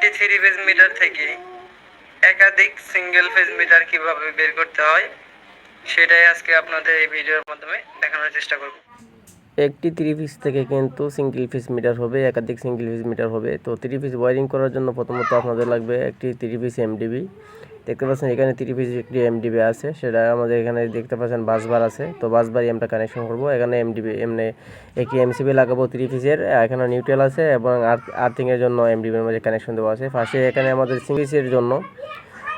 একটি three phase metre থেকে একাধিক সিঙ্গেল ফেজ মিটার কিভাবে বের করতে হয় সেটাই আজকে আপনাদের এই ভিডিওর মাধ্যমে দেখানোর চেষ্টা করব। একটি থ্রি পিস থেকে কিন্তু সিঙ্গেল পিস মিটার হবে, একাধিক সিঙ্গেল পিস মিটার হবে। তো থ্রি পিস ওয়ারিং করার জন্য প্রথমত আপনাদের লাগবে একটি থ্রি পিস এমডিবি। দেখতে পাচ্ছেন এখানে থ্রি পিস একটি এমডিবি আছে, সেটা আমাদের এখানে দেখতে পাচ্ছেন বাসবার আছে। তো বাসবারই আমরা কানেকশন করব। এখানে এমডিবি এমনি একটি এমসিবি লাগাবো থ্রি পিসের, এখানে নিউট্রাল আছে এবং আর্থিংয়ের জন্য এমডিবির মধ্যে কানেকশন দেওয়া আছে। ফার্স্টে এখানে আমাদের সিঙ্গেল পিসের জন্য,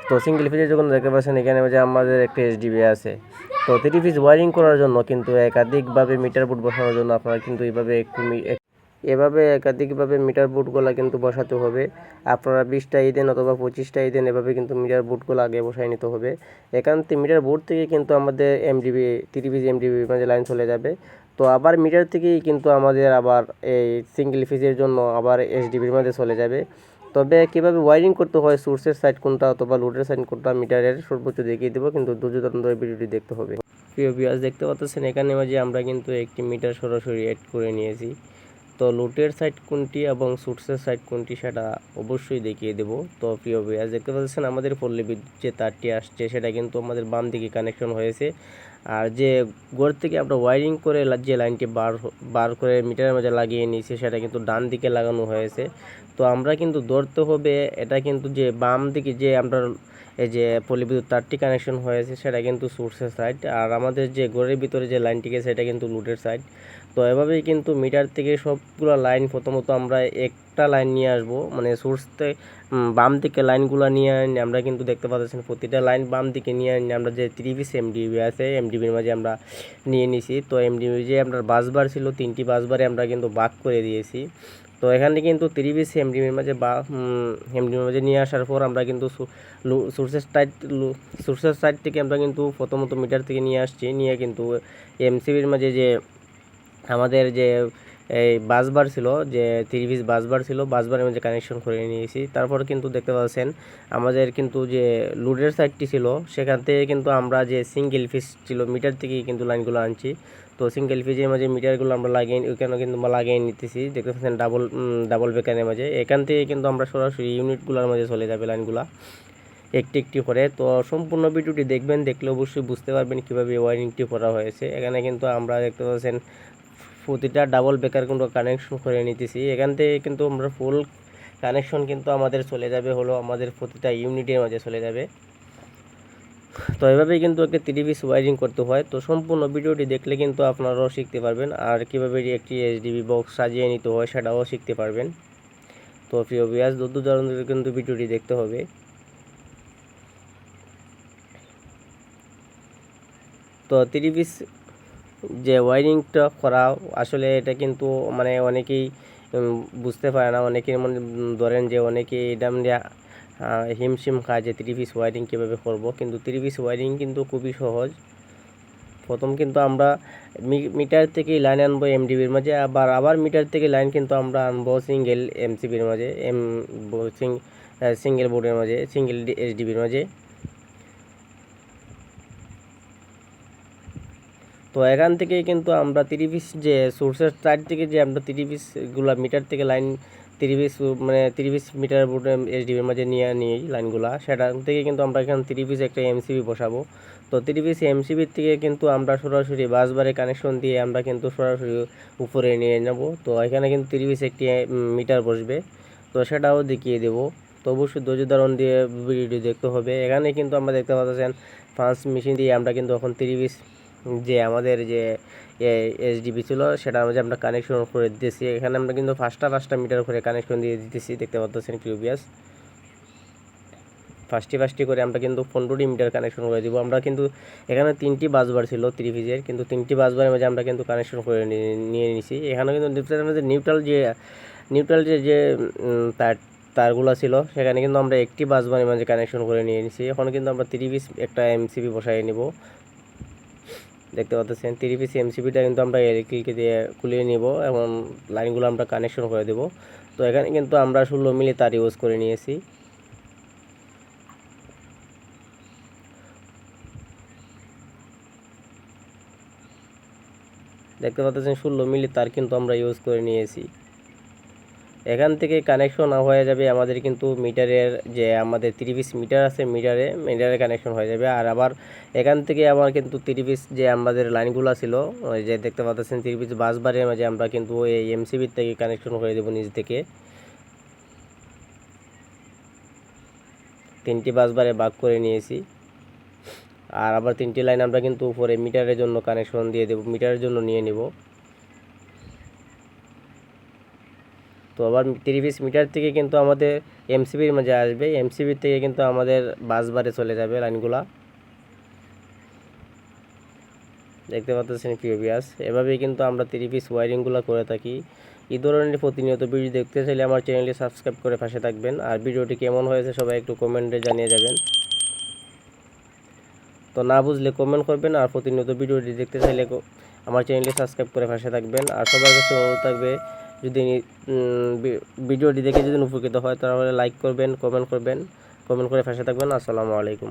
তো সিঙ্গেল পিসের যখন দেখতে পাচ্ছেন এখানে যে আমাদের একটি এসডিবি আছে। তো থ্রি পিস ওয়ারিং করার জন্য কিন্তু একাধিকভাবে মিটার বোর্ড বসানোর জন্য আপনারা কিন্তু এভাবে একাধিকভাবে মিটার বোর্ডগুলো কিন্তু বসাতে হবে। আপনারা 20টাই দেন অথবা 25টাই দেন, এভাবে কিন্তু মিটার বোর্ডগুলো আগে বসাই নিতে হবে। এখান থেকে মিটার বোর্ড থেকে কিন্তু আমাদের এমডিবি থ্রি পিস এমডিবি মাঝে লাইন চলে যাবে। তো আবার মিটার থেকেই কিন্তু আমাদের আবার এই সিঙ্গেল পিসের জন্য আবার এসডিবির মধ্যে চলে যাবে। তবে কীভাবে ওয়ারিং করতে হয়, সোর্সের সাইড কোনটা অথবা লোডের সাইড কোনটা মিটারের সর্বোচ্চ দেখিয়ে দেবো, কিন্তু ধৈর্য ধরে ভিডিওটি দেখতে হবে। প্রিয় ভিউয়ার্স, দেখতে পাচ্ছেন এখানে মাঝে আমরা কিন্তু একটি মিটার সরাসরি অ্যাড করে নিয়েছি। তো লোডের সাইড কোনটি এবং সোর্সের সাইড কোনটি সেটা অবশ্যই দেখিয়ে দেবো। তো প্রিয় ভিউয়ার্স, দেখতে পাচ্ছেন আমাদের পল্লী বিদ্যুৎ যে তারটি আসছে সেটা কিন্তু আমাদের বাম দিকে কানেকশন হয়েছে। আর যে ঘর থেকে আমরা ওয়ারিং করে যে লাইনটি বার করে মিটারের মাঝে লাগিয়ে নিয়েছি সেটা কিন্তু ডান দিকে লাগানো হয়েছে। তো আমরা কিন্তু ধরতে হবে এটা কিন্তু যে বাম দিকে যে আমরা এই যে পল্লী বিদ্যুৎ তারটি কানেকশন হয়েছে সেটা কিন্তু সোর্সের সাইড, আর আমাদের যে ঘরের ভিতরে যে লাইনটিকে সেটা কিন্তু লোডের সাইড। তো এভাবেই কিন্তু মিটার থেকে সবগুলো লাইন প্রথমত আমরা একটা লাইন নিয়ে আসবো, মানে সোর্স থেকে বাম দিকে লাইনগুলো নিয়ে আনি। আমরা কিন্তু দেখতে পাচ্ছেন প্রতিটা লাইন বাম দিকে নিয়ে আনি। আমরা যে থ্রি পিস এমডিবি আছে এমডিবির মাঝে আমরা নিয়ে নিছি। তো এমডিবি যে আমরা বাসবার ছিল 3টি বাসবারে আমরা কিন্তু ভাগ করে দিয়েছি। তো এখানে কিন্তু থ্রি পিস এমডিবির মাঝে এমডিবির মাঝে নিয়ে আসার পর আমরা কিন্তু সোর্সের সাইড থেকে আমরা কিন্তু প্রথমত মিটার থেকে নিয়ে আসছি, নিয়ে কিন্তু এমসিবির মাঝে যে আমাদের যে এই বাসবার ছিল, যে থ্রি পিস বাসবার ছিল, বাসবারের মধ্যে কানেকশন করে নিয়েছি। তারপর কিন্তু দেখতে পাচ্ছেন আমাদের কিন্তু যে লোডের সাইডটি ছিল সেখান থেকে কিন্তু আমরা যে সিঙ্গেল পিস ছিল মিটার থেকেই কিন্তু লাইনগুলো আনছি। তো সিঙ্গেল পিসের মাঝে মিটারগুলো আমরা ওইখানে কিন্তু লাগিয়ে নিতেছি। দেখতে পাচ্ছেন ডাবল বেকারের মাঝে, এখান থেকে কিন্তু আমরা সরাসরি ইউনিটগুলোর মাঝে চলে যাবে লাইনগুলা একটি একটি করে। তো সম্পূর্ণ ভিডিওটি দেখবেন, দেখলে অবশ্যই বুঝতে পারবেন কীভাবে ওয়ারিংটি করা হয়েছে। এখানে কিন্তু আমরা দেখতে পাচ্ছেন প্রতিটা ডাবল বেকার কিন্তু কানেকশন করে নিতেছি। এখান থেকে কিন্তু আমরা ফুল কানেকশন কিন্তু আমাদের চলে যাবে হলো আমাদের প্রতিটা ইউনিটের মাঝে চলে যাবে। তো এভাবেই কিন্তু একটা থ্রি পিস ওয়ারিং করতে হয়। তো সম্পূর্ণ ভিডিওটি দেখলে কিন্তু আপনারাও শিখতে পারবেন, আর কীভাবে একটি এইচডিবি বক্স সাজিয়ে নিতে হয় সেটাও শিখতে পারবেন। তো প্রিয় ভিউয়ার্স, ধৈর্য কিন্তু ভিডিওটি দেখতে হবে। তো থ্রি পিস যে ওয়ারিংটা করা আসলে এটা কিন্তু মানে অনেকেই বুঝতে পারে না। অনেকের মনে ধরেন যে অনেকেই এটা হিমশিম খায় যে থ্রি পিস ওয়ারিং কীভাবে করব, কিন্তু থ্রি পিস ওয়ারিং কিন্তু খুবই সহজ। প্রথম কিন্তু আমরা মিটার থেকে লাইন আনবো এমডিবির মাঝে, আবার মিটার থেকে লাইন কিন্তু আমরা আনবো সিঙ্গেল এমসিবির মাঝে, সিঙ্গেল বোর্ডের মাঝে, সিঙ্গেল এসডিবির মাঝে। তো এখান থেকে কিন্তু আমরা থ্রি পিস যে সোর্সের সাইড থেকে যে আমরা থ্রি পিসগুলো মিটার থেকে লাইন থ্রি পিস মানে থ্রি পিস মিটার বোর্ড এসডিবির মাঝে নিয়ে নিই লাইনগুলা, সেটা থেকে কিন্তু আমরা এখানে থ্রি পিস একটা এমসিবি বসাবো। তো থ্রি পিস এমসিবির থেকে কিন্তু আমরা সরাসরি বাসবারে কানেকশন দিয়ে আমরা কিন্তু সরাসরি উপরে নিয়ে নেব। তো এখানে কিন্তু থ্রি পিস একটি মিটার বসবে, তো সেটাও দেখিয়ে দেবো। তো অবশ্যই ধৈর্য ধারণ দিয়ে ভিডিওটি দেখতে হবে। এখানে কিন্তু আমরা দেখতে পাচ্ছেন পাঁচ মেশিন দিয়ে আমরা কিন্তু এখন থ্রি পিস যে আমাদের যে এসডিবি ছিল সেটার মধ্যে আমরা কানেকশন করে দিতেছি। এখানে আমরা কিন্তু পাঁচটা মিটার করে কানেকশন দিয়ে দিতেছি, দেখতে পাচ্ছেন কিউবিয়াস। ফার্স্টে করে আমরা কিন্তু 15টি মিটার কানেকশন করে দিব। আমরা কিন্তু এখানে 3টি বাসবার ছিল থ্রি পিসের, কিন্তু 3টি বাসবারের মধ্যে আমরা কিন্তু কানেকশন করে নিয়ে নিছি। এখানে কিন্তু নিউট্রাল যে তারগুলো ছিল সেখানে কিন্তু আমরা একটি বাসবারের মাঝে কানেকশন করে নিয়ে নিছি। এখন কিন্তু আমরা থ্রি পিস একটা এমসিবি বসাই নিব। দেখতে পাচ্ছেন থ্রি পিস এমসিবিটা কিন্তু আমরা ইলেকট্রিকে দিয়ে খুলিয়ে নিব এবং লাইনগুলো আমরা কানেকশন করে দেব। তো এখানে কিন্তু আমরা 16 মিলি তার ইউজ করে নিয়েছি। দেখতে পাচ্ছেন 16 মিলি তার কিন্তু আমরা ইউজ করে নিয়েছি। এখান থেকে কানেকশন হয়ে যাবে আমাদের কিন্তু মিটারের যে আমাদের 3 পিস মিটার আছে মিটারে কানেকশন হয়ে যাবে। আর আবার এখান থেকে আবার কিন্তু 3 পিস যে আমাদের লাইনগুলো ছিল, ওই যে দেখতে পাচ্ছেন 3 পিস বাস বারের মাঝে আমরা কিন্তু এই এমসিবির থেকে কানেকশন করে দেবো নিচ থেকে। 3টি বাস বারে ভাগ করে নিয়েছি। আর আবার 3টি লাইন আমরা কিন্তু উপরে মিটারের জন্য কানেকশন দিয়ে দেব, মিটারের জন্য নিয়ে নিব। তো আবার 3 পিস মিটার থেকে কিন্তু আমাদের এমসিবির মাঝে আসবে, এমসিবির থেকে কিন্তু আমাদের বাস বারে চলে যাবে লাইনগুলা। দেখতে পাচ্ছেন প্রিয় ভিউয়ার্স, এভাবেই কিন্তু আমরা 3 পিস ওয়ারিংগুলো করে থাকি। এই ধরনের প্রতিনিয়ত ভিডিও দেখতে চাইলে আমার চ্যানেলটি সাবস্ক্রাইব করে পাশে থাকবেন। আর ভিডিওটি কেমন হয়েছে সবাই একটু কমেন্টে জানিয়ে যাবেন। তো না বুঝলে কমেন্ট করবেন, আর প্রতিনিয়ত ভিডিওটি দেখতে চাইলে আমার চ্যানেলটি সাবস্ক্রাইব করে পাশে থাকবেন। আর সবার কাছে অনুরোধ থাকবে, যদি ভিডিওটি দেখে যদি উপকৃত হয় তাহলে লাইক করবেন, কমেন্ট করে পাশে থাকবেন। আসসালামু আলাইকুম।